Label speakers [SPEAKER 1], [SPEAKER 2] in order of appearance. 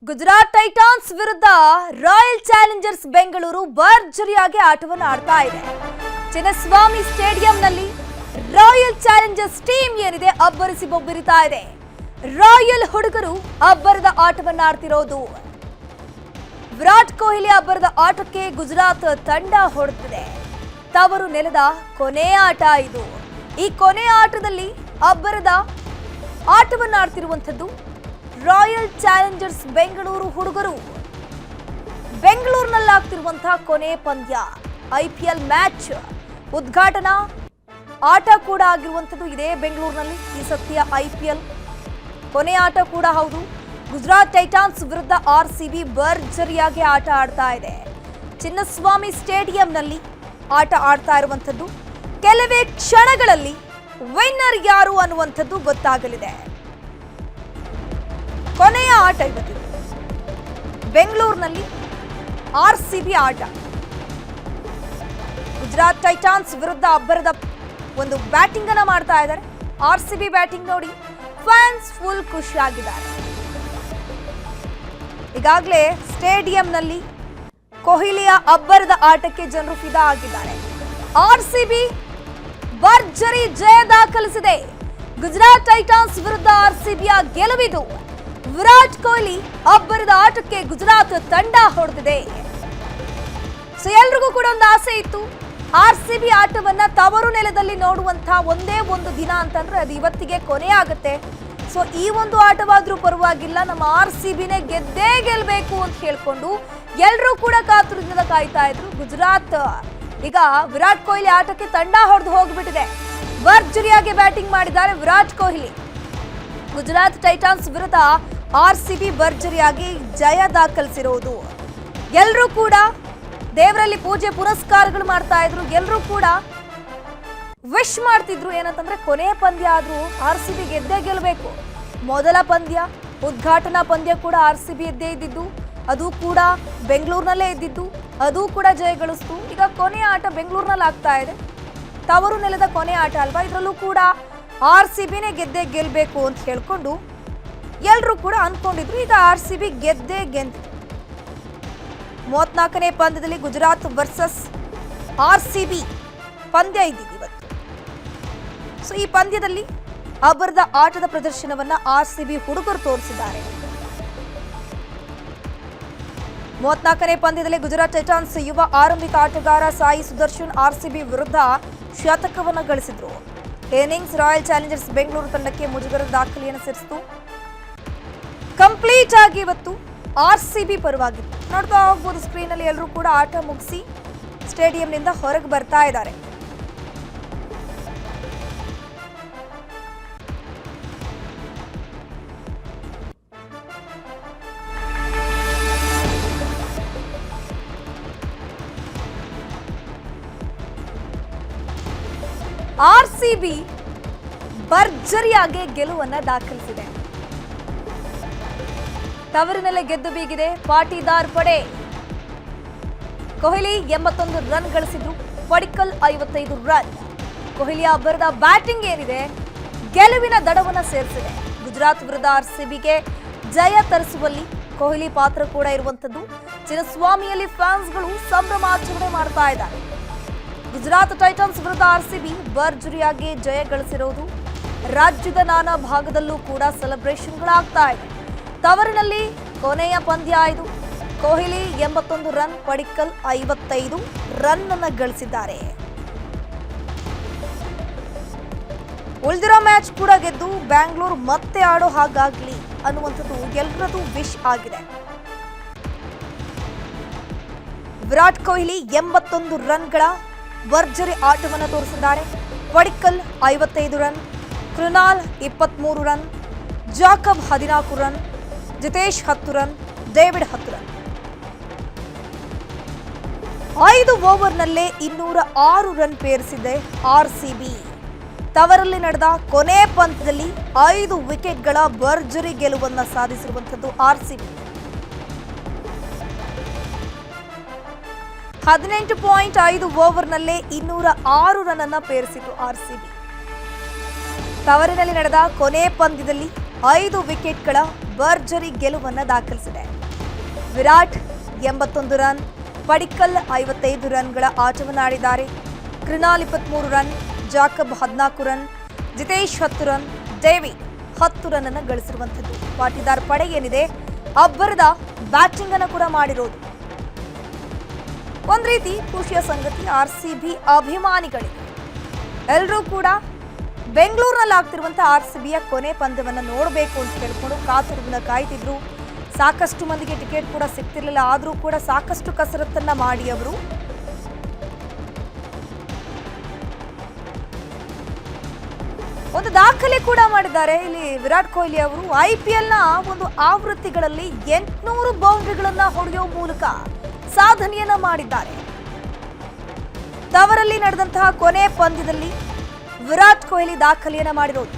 [SPEAKER 1] Gujarat Titans ವಿರುದ್ಧ royal Challengers Bengaluru ಭರ್ಜರಿಯಾಗಿ ಆಟವನ್ನು ಆಡ್ತಾ ಇದೆ. ಚಿನ್ನಸ್ವಾಮಿ ಸ್ಟೇಡಿಯಂನಲ್ಲಿ ರಾಯಲ್ ಚಾಲೆಂಜರ್ಸ್ ಟೀಮ್ ಏನಿದೆ ಅಬ್ಬರಿಸಿ ಬೊಬ್ಬಿರಿತಾ ಇದೆ. ರಾಯಲ್ ಹುಡುಗರು ಅಬ್ಬರದ ಆಟವನ್ನು ಆಡ್ತಿರೋದು. ವಿರಾಟ್ ಕೊಹ್ಲಿ ಅಬ್ಬರದ ಆಟಕ್ಕೆ ಗುಜರಾತ್ ತಂಡ ಹೊರಡುತ್ತಿದೆ. ತವರು ನೆಲದ ಕೊನೆಯ ಆಟ ಇದು. ಈ ಕೊನೆಯ ಆಟದಲ್ಲಿ ಅಬ್ಬರದ ಆಟವನ್ನು ಆಡ್ತಿರುವಂಥದ್ದು ರಾಯಲ್ ಚಾಲೆಂಜರ್ಸ್ ಬೆಂಗಳೂರು ಹುಡುಗರು. ಬೆಂಗಳೂರಿನಲ್ಲಿ ಆಗ್ತಿರುವಂತಹ ಕೊನೆ ಪಂದ್ಯ, IPL ಮ್ಯಾಚ್ ಉದ್ಘಾಟನಾ ಆಟ ಕೂಡ ಆಗಿರುವಂಥದ್ದು ಇದೇ ಬೆಂಗಳೂರಿನಲ್ಲಿ. ಈ ಸತ್ಯ IPL ಕೊನೆ ಆಟ ಕೂಡ ಹೌದು. ಗುಜರಾತ್ ಟೈಟಾನ್ಸ್ ವಿರುದ್ಧ RCB ಭರ್ಜರಿಯಾಗಿ ಆಟ ಆಡ್ತಾ ಇದೆ. ಚಿನ್ನಸ್ವಾಮಿ ಸ್ಟೇಡಿಯಂನಲ್ಲಿ ಆಟ ಆಡ್ತಾ ಇರುವಂಥದ್ದು. ಕೆಲವೇ ಕ್ಷಣಗಳಲ್ಲಿ ವಿನ್ನರ್ ಯಾರು ಅನ್ನುವಂಥದ್ದು ಗೊತ್ತಾಗಲಿದೆ. ಕೊನೆಯ ಆಟ ಇವತ್ತಿದೆ ಬೆಂಗಳೂರಿನಲ್ಲಿ. RCB ಆಟ, ಗುಜರಾತ್ ಟೈಟಾನ್ಸ್ ವಿರುದ್ಧ ಅಬ್ಬರದ ಒಂದು ಬ್ಯಾಟಿಂಗ್ ಅನ್ನ ಮಾಡ್ತಾ ಇದ್ದಾರೆ. RCB ಬ್ಯಾಟಿಂಗ್ ನೋಡಿ ಫ್ಯಾನ್ಸ್ ಫುಲ್ ಖುಷಿಯಾಗಿದ್ದಾರೆ. ಈಗಾಗಲೇ ಸ್ಟೇಡಿಯಂನಲ್ಲಿ ಕೊಹ್ಲಿಯ ಅಬ್ಬರದ ಆಟಕ್ಕೆ ಜನರು ಫಿದಾ ಆಗಿದ್ದಾರೆ. RCB ಭರ್ಜರಿ ಜಯ ದಾಖಲಿಸಿದೆ. ಗುಜರಾತ್ ಟೈಟಾನ್ಸ್ ವಿರುದ್ಧ RCBಯ ಗೆಲುವಿದು. ವಿರಾಟ್ ಕೊಹ್ಲಿ ಅಬ್ಬರದ ಆಟಕ್ಕೆ ಗುಜರಾತ್ ತಂಡ ಹೊಡೆದಿದೆ. ಸೊ ಎಲ್ರಿಗೂ ಕೂಡ ಒಂದು ಆಸೆ ಇತ್ತು, RCB ಆಟವನ್ನ ತವರು ನೆಲದಲ್ಲಿ ನೋಡುವಂತಹ ಒಂದೇ ಒಂದು ದಿನ ಅಂತಂದ್ರೆ ಅದು ಇವತ್ತಿಗೆ ಕೊನೆ ಆಗುತ್ತೆ. ಸೊ ಈ ಒಂದು ಆಟವಾದ್ರೂ ಪರವಾಗಿಲ್ಲ, ನಮ್ಮ RCBನೇ ಗೆದ್ದೇ ಗೆಲ್ಬೇಕು ಅಂತ ಹೇಳ್ಕೊಂಡು ಎಲ್ಲರೂ ಕೂಡ ಕಾತುರದಿಂದ ಕಾಯ್ತಾ ಇದ್ರು. ಗುಜರಾತ್ ಈಗ ವಿರಾಟ್ ಕೊಹ್ಲಿ ಆಟಕ್ಕೆ ತಂಡ ಹೊಡೆದು ಹೋಗ್ಬಿಟ್ಟಿದೆ. ಭರ್ಜರಿಯಾಗಿ ಬ್ಯಾಟಿಂಗ್ ಮಾಡಿದ್ದಾರೆ ವಿರಾಟ್ ಕೊಹ್ಲಿ. ಗುಜರಾತ್ ಟೈಟಾನ್ಸ್ ವಿರುದ್ಧ RCB ಭರ್ಜರಿಯಾಗಿ ಜಯ ದಾಖಲಿಸಿರೋದು. ಎಲ್ಲರೂ ಕೂಡ ದೇವರಲ್ಲಿ ಪೂಜೆ ಪುನಸ್ಕಾರಗಳು ಮಾಡ್ತಾ ಇದ್ರು. ಎಲ್ಲರೂ ಕೂಡ ವಿಶ್ ಮಾಡ್ತಿದ್ರು. ಏನಂತಂದ್ರೆ ಕೊನೆ ಪಂದ್ಯ ಆದ್ರೂ RCB ಗೆದ್ದೇ ಗೆಲ್ಲಬೇಕು. ಮೊದಲ ಪಂದ್ಯ, ಉದ್ಘಾಟನಾ ಪಂದ್ಯ ಕೂಡ RCB ಎದ್ದೇ ಇದ್ದಿದ್ದು, ಅದು ಕೂಡ ಬೆಂಗಳೂರಿನಲ್ಲೇ ಇದ್ದಿದ್ದು, ಅದು ಕೂಡ ಜಯಗಳಿಸ್ತು. ಈಗ ಕೊನೆಯ ಆಟ ಬೆಂಗಳೂರಿನಲ್ಲಿ ಆಗ್ತಾ ಇದೆ. ತವರು ನೆಲದ ಕೊನೆ ಆಟ ಅಲ್ವಾ, ಇದರಲ್ಲೂ ಕೂಡ RCBನೇ ಗೆದ್ದೇ ಗೆಲ್ಲಬೇಕು ಅಂತ ಹೇಳ್ಕೊಂಡು ಎಲ್ಲರೂ ಕೂಡ ಅನ್ಕೊಂಡಿದ್ರು. ಈಗ RCB ಗೆದ್ದೇ ಗೆದ್ದು 34ನೇ ಪಂದ್ಯದಲ್ಲಿ ಗುಜರಾತ್ ವರ್ಸಸ್ RCB ಪಂದ್ಯ ಇದ್ದಿದ್ದು ಇವತ್ತು. ಸೊ ಈ ಪಂದ್ಯದಲ್ಲಿ ಅಬ್ಬರದ ಆಟದ ಪ್ರದರ್ಶನವನ್ನ RCB ಹುಡುಗರು ತೋರಿಸಿದ್ದಾರೆ. 34ನೇ ಪಂದ್ಯದಲ್ಲಿ ಗುಜರಾತ್ ಟೈಟಾನ್ಸ್ ಯುವ ಆರಂಭಿಕ ಆಟಗಾರ ಸಾಯಿ ಸುದರ್ಶನ್ RCB ವಿರುದ್ಧ ಶತಕವನ್ನು ಗಳಿಸಿದ್ರು. ಇನ್ನಿಂಗ್ಸ್ ರಾಯಲ್ ಚಾಲೆಂಜರ್ಸ್ ಬೆಂಗಳೂರು ತಂಡಕ್ಕೆ ಮುಜುಗರದ ದಾಖಲೆಯನ್ನು ಸೇರಿಸಿತು. ಕಂಪ್ಲೀಟ್ ಆಗಿ ಇವತ್ತು RCB ಪರವಾಗಿತ್ತು. ನೋಡ್ತಾ ಹೋಗ್ಬೋದು ಸ್ಕ್ರೀನ್ ಅಲ್ಲಿ. ಎಲ್ಲರೂ ಕೂಡ ಆಟ ಮುಗಿಸಿ ಸ್ಟೇಡಿಯಂನಿಂದ ಹೊರಗೆ ಬರ್ತಾ ಇದ್ದಾರೆ. RCB ಭರ್ಜರಿಯಾಗಿ ಗೆಲುವನ್ನ ದಾಖಲಿಸಿದೆ. ತವರಿನಲ್ಲೇ ಗೆದ್ದು ಬೀಗಿದೆ ಪಾಟೀದಾರ್ ಪಡೆ. ಕೊಹ್ಲಿ 81 ರನ್ ಗಳಿಸಿದ್ರು, ಪಡಿಕ್ಕಲ್ 55 ರನ್. ಕೊಹ್ಲಿಯ ಅಬ್ಬರದ ಬ್ಯಾಟಿಂಗ್ ಏನಿದೆ ಗೆಲುವಿನ ದಡವನ್ನ ಸೇರಿಸಿದೆ. ಗುಜರಾತ್ ವಿರುದ್ಧ RCBಗೆ ಜಯ ತರಿಸುವಲ್ಲಿ ಕೊಹ್ಲಿ ಪಾತ್ರ ಕೂಡ ಇರುವಂತದ್ದು. ಚಿನ್ನಸ್ವಾಮಿಯಲ್ಲಿ ಫ್ಯಾನ್ಸ್ಗಳು ಸಂಭ್ರಮಾಚರಣೆ ಮಾಡ್ತಾ ಇದ್ದಾರೆ. ಗುಜರಾತ್ ಟೈಟಾನ್ಸ್ ವಿರುದ್ಧ RCB ಭರ್ಜರಿಯಾಗಿ ಜಯ ಗಳಿಸಿರೋದು. ರಾಜ್ಯದ ನಾನಾ ಭಾಗದಲ್ಲೂ ಕೂಡ ಸೆಲೆಬ್ರೇಷನ್ಗಳಾಗ್ತಾ ಇದೆ. ತವರಿನಲ್ಲಿ ಕೊನೆಯ ಪಂದ್ಯ ಇದು. ಕೊಹ್ಲಿ 81 ರನ್, ಪಡಿಕ್ಕಲ್ 55 ರನ್ ಅನ್ನು ಗಳಿಸಿದ್ದಾರೆ. ಉಳಿದಿರೋ ಮ್ಯಾಚ್ ಕೂಡ ಗೆದ್ದು ಬ್ಯಾಂಗ್ಳೂರ್ ಮತ್ತೆ ಆಡೋ ಹಾಗಾಗ್ಲಿ ಅನ್ನುವಂಥದ್ದು ಎಲ್ಲರದು ವಿಶ್ ಆಗಿದೆ. ವಿರಾಟ್ ಕೊಹ್ಲಿ 81 ರನ್ಗಳ ಭರ್ಜರಿ ಆಟವನ್ನು ತೋರಿಸಿದ್ದಾರೆ. Padikkal 55 run, Krunal 23 run, Jacob 14 run, Jitesh 10 run, David 10 run. 5 ಓವರ್ನಲ್ಲೇ 206 ರನ್ ಪೇರಿಸಿದೆ RCB. ತವರಲ್ಲಿ ನಡೆದ ಕೊನೆ ಪಂದ್ಯದಲ್ಲಿ 5 ವಿಕೆಟ್ಗಳ ಭರ್ಜರಿ ಗೆಲುವನ್ನು ಸಾಧಿಸಿರುವಂಥದ್ದು RCB. 18.5 ಓವರ್ನಲ್ಲೇ 206 ರನ್ ಅನ್ನ ಪೇರಿಸಿತು RCB. ತವರಿನಲ್ಲಿ ನಡೆದ ಕೊನೆ ಪಂದ್ಯದಲ್ಲಿ 5 ವಿಕೆಟ್ಗಳ ಭರ್ಜರಿ ಗೆಲುವನ್ನು ದಾಖಲಿಸಿದೆ. ವಿರಾಟ್ 81 ರನ್, ಪಡಿಕ್ಕಲ್ 55 ರನ್ಗಳ ಆಟವನ್ನಾಡಿದ್ದಾರೆ. Krunal 23 run, Jacob 14 run, Jitesh 10 run, David 10 run ಅನ್ನು ಗಳಿಸಿರುವಂಥದ್ದು. ಪಾಟೀದಾರ್ ಪಡೆ ಏನಿದೆ ಅಬ್ಬರದ ಬ್ಯಾಟಿಂಗ್ ಅನ್ನು ಕೂಡ ಮಾಡಿರೋದು. ಒಂದ್ ರೀತಿ ಖುಷಿಯ ಸಂಗತಿ RCB ಅಭಿಮಾನಿಗಳಿಗೆ. ಎಲ್ಲರೂ ಕೂಡ ಬೆಂಗಳೂರಿನಲ್ಲಿ ಆಗ್ತಿರುವಂತಹ RCBಯ ಕೊನೆ ಪಂದ್ಯವನ್ನು ನೋಡಬೇಕು ಅಂತ ಹೇಳ್ಕೊಂಡು ಕಾತುರದಿಂದ ಕಾಯ್ತಿದ್ರು. ಸಾಕಷ್ಟು ಮಂದಿಗೆ ಟಿಕೆಟ್ ಕೂಡ ಸಿಗ್ತಿರ್ಲಿಲ್ಲ. ಆದರೂ ಕೂಡ ಸಾಕಷ್ಟು ಕಸರತ್ತನ್ನ ಮಾಡಿ ಅವರು ಒಂದು ದಾಖಲೆ ಕೂಡ ಮಾಡಿದ್ದಾರೆ. ಇಲ್ಲಿ ವಿರಾಟ್ ಕೊಹ್ಲಿ ಅವರು IPLನ ಒಂದು ಆವೃತ್ತಿಗಳಲ್ಲಿ 800 ಬೌಂಡ್ರಿಗಳನ್ನ ಹೊಡೆಯೋ ಮೂಲಕ ಸಾಧನೆಯನ್ನ ಮಾಡಿದ್ದಾರೆ. ತವರಲ್ಲಿ ನಡೆದಂತಹ ಕೊನೆ ಪಂದ್ಯದಲ್ಲಿ ವಿರಾಟ್ ಕೊಹ್ಲಿ ದಾಖಲೆಯನ್ನ ಮಾಡಿರೋದು.